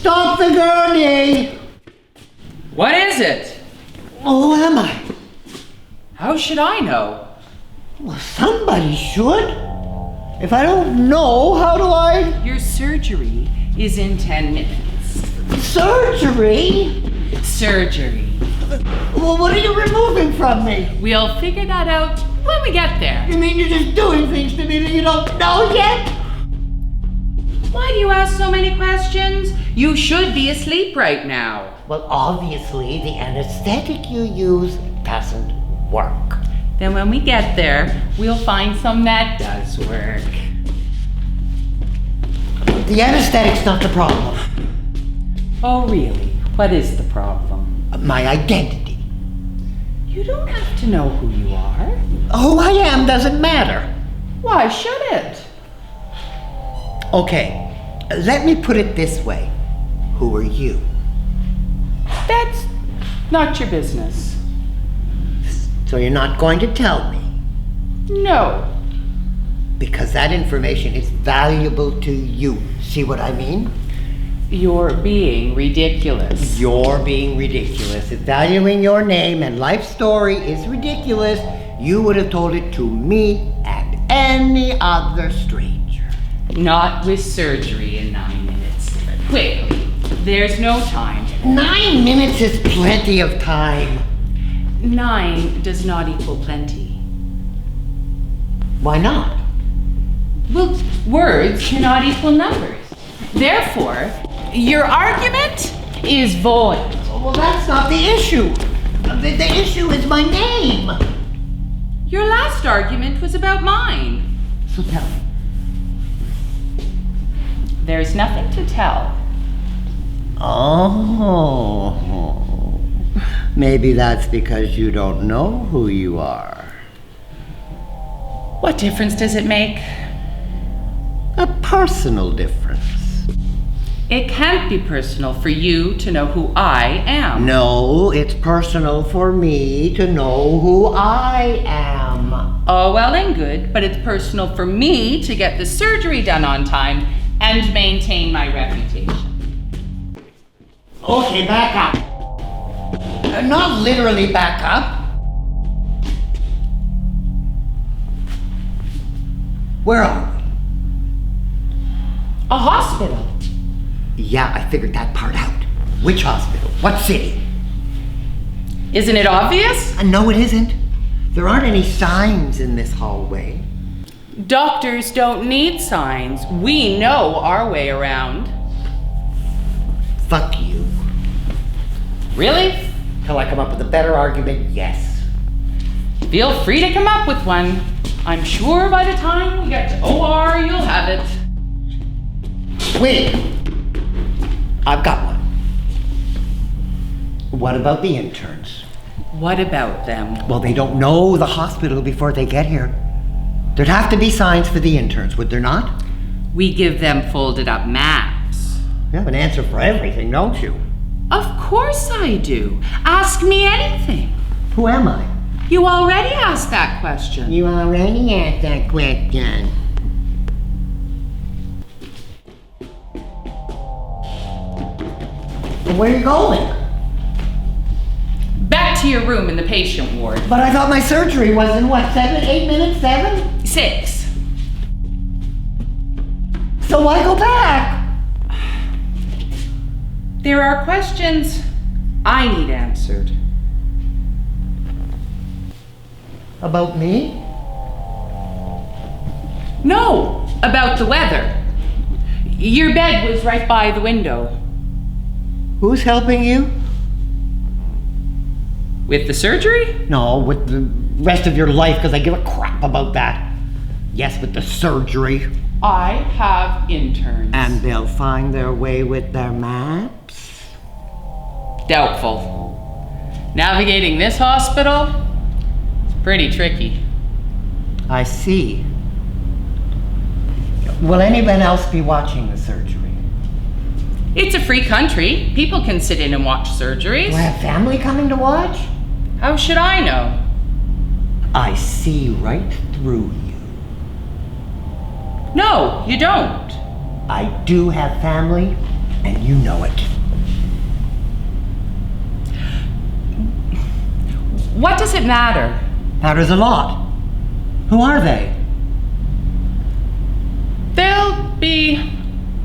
Stop the gurney! What is it? Who am I? How should I know? Well, somebody should. If I don't know, how do I? Your surgery is in 10 minutes. Surgery? Surgery. Well, what are you removing from me? We'll figure that out when we get there. You mean you're just doing things to me that you don't know yet? Why do you ask so many questions? You should be asleep right now. Well, obviously, the anesthetic you use doesn't work. Then when we get there, we'll find some that does work. The anesthetic's not the problem. Oh, really? What is the problem? My identity. You don't have to know who you are. Who I am doesn't matter. Why should it? Okay, let me put it this way. Who are you? That's not your business. So you're not going to tell me? No. Because that information is valuable to you. See what I mean? You're being ridiculous. You're being ridiculous. If valuing your name and life story is ridiculous, you would have told it to me and any other stranger. Not with surgery in 9 minutes. Quickly, there's no time. 9 minutes is plenty of time. 9 does not equal plenty. Why not? Well, words cannot equal numbers. Therefore, your argument is void. Well, that's not the issue. The issue is my name. Your last argument was about mine. So tell me. There's nothing to tell. Oh, maybe that's because you don't know who you are. What difference does it make? A personal difference. It can't be personal for you to know who I am. No, it's personal for me to know who I am. Oh, well and good, but it's personal for me to get the surgery done on time and maintain my reputation. Okay, back up. Not literally back up. Where are we? A hospital. Yeah, I figured that part out. Which hospital? What city? Isn't it obvious? No, it isn't. There aren't any signs in this hallway. Doctors don't need signs. We know our way around. Fuck you. Really? Till I come up with a better argument, yes. Feel free to come up with one. I'm sure by the time we get to OR, you'll have it. Wait. I've got one. What about the interns? What about them? Well, they don't know the hospital before they get here. There'd have to be signs for the interns, would there not? We give them folded up maps. You have an answer for everything, don't you? Of course I do. Ask me anything. Who am I? You already asked that question. You already asked that question. Where are you going? Back to your room in the patient ward. But I thought my surgery was in what, 8 minutes, 7? 6. So why go back? There are questions I need answered. About me? No, about the weather. Your bed was right by the window. Who's helping you? With the surgery? No, with the rest of your life, because I give a crap about that. Yes, with the surgery. I have interns. And they'll find their way with their maps? Doubtful. Navigating this hospital is pretty tricky. I see. Will anyone else be watching the surgery? It's a free country. People can sit in and watch surgeries. Do I have family coming to watch? How should I know? I see right through you. No, you don't. I do have family. And you know it. What does it matter? Matters a lot. Who are they? They'll be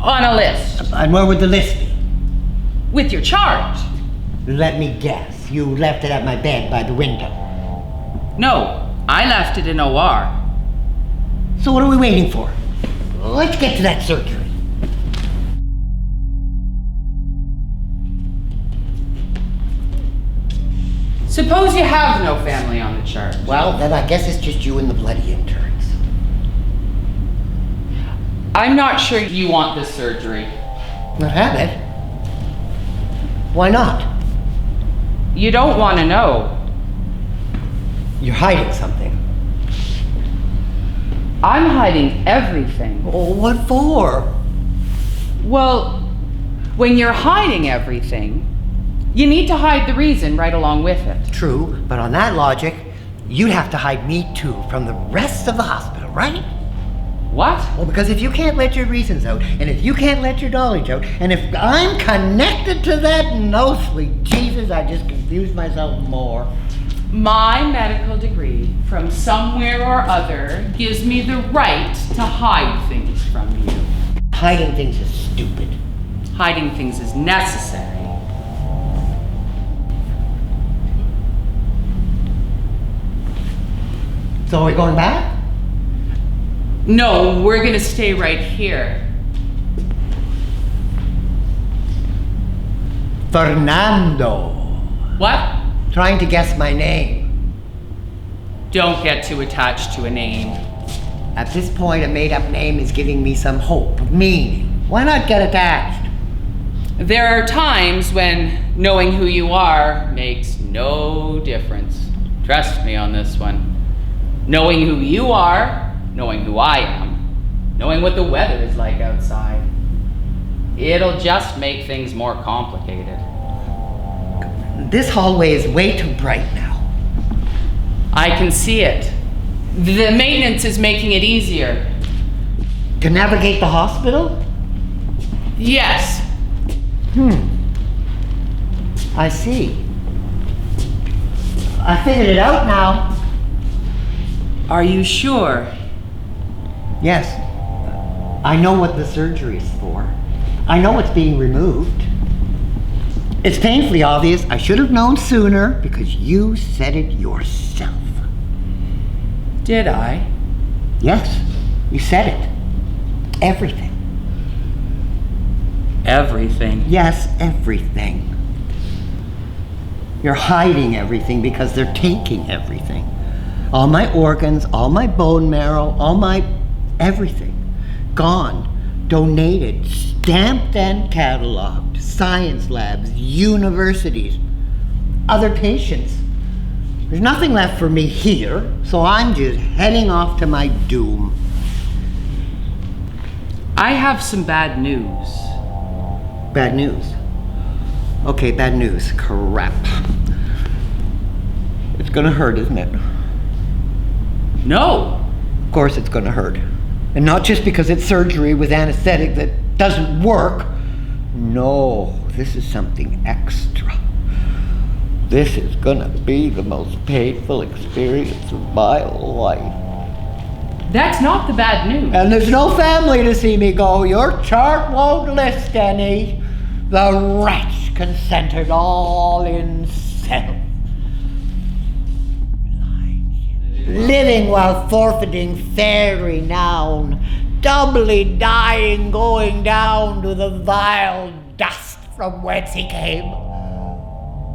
on a list. And where would the list be? With your chart. Let me guess. You left it at my bed by the window. No, I left it in OR. So what are we waiting for? Let's get to that surgery. Suppose you have no family on the chart. Well, then I guess it's just you and the bloody interns. I'm not sure you want this surgery. Not have it? Why not? You don't want to know. You're hiding something. I'm hiding everything. Oh, what for? Well, when you're hiding everything, you need to hide the reason right along with it. True, but on that logic, you'd have to hide me too from the rest of the hospital, right? What? Well, because if you can't let your reasons out, and if you can't let your knowledge out, and if I'm connected to that, no, sweet Jesus, I just confuse myself more. My medical degree from somewhere or other gives me the right to hide things from you. Hiding things is stupid. Hiding things is necessary. So are we going back? No, we're gonna stay right here. Fernando. What? Trying to guess my name. Don't get too attached to a name. At this point, a made-up name is giving me some hope, meaning. Why not get attached? There are times when knowing who you are makes no difference. Trust me on this one. Knowing who you are, knowing who I am, knowing what the weather is like outside, it'll just make things more complicated. This hallway is way too bright now. I can see it. The maintenance is making it easier. To navigate the hospital? Yes. I see. I figured it out now. Are you sure? Yes. I know what the surgery is for. I know what's being removed. It's painfully obvious. I should have known sooner because you said it yourself. Did I? Yes, you said it. Everything. Everything. Yes, everything. You're hiding everything because they're taking everything. All my organs, all my bone marrow, all my everything. Gone. Donated. Stamped and cataloged. Science labs. Universities. Other patients. There's nothing left for me here, so I'm just heading off to my doom. I have some bad news. Bad news. Okay, bad news. Crap. It's gonna hurt, isn't it? No. Of course it's gonna hurt. And not just because it's surgery with anesthetic that doesn't work. No, this is something extra. This is gonna be the most painful experience of my life. That's not the bad news. And there's no family to see me go. Your chart won't list any. The wretch consented all in self. Living while forfeiting fair renown, doubly dying, going down to the vile dust from whence he came,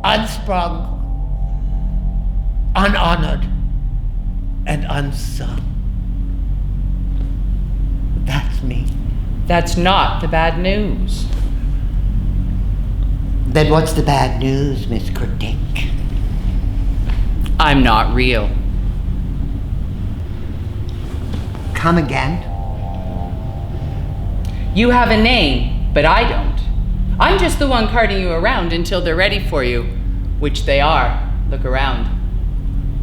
unsprung, unhonored, and unsung. That's me. That's not the bad news. Then what's the bad news, Miss Critic? I'm not real. Come again? You have a name, but I don't. I'm just the one carting you around until they're ready for you, which they are. Look around.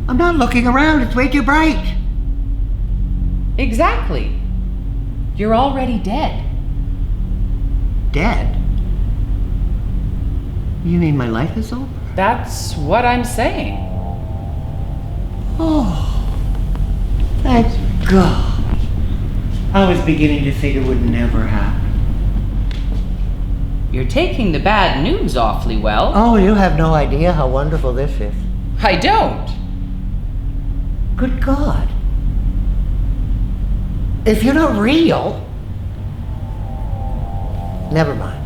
I'm not looking around, it's way too bright. Exactly. You're already dead. Dead? You mean my life is over? That's what I'm saying. Oh, thank God. I was beginning to think it would never happen. You're taking the bad news awfully well. Oh, you have no idea how wonderful this is. I don't. Good God. If you're not real, never mind.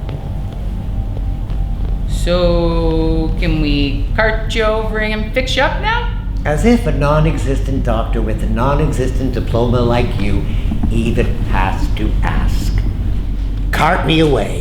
So, can we cart you over and fix you up now? As if a non-existent doctor with a non-existent diploma like you even has to ask. Cart me away.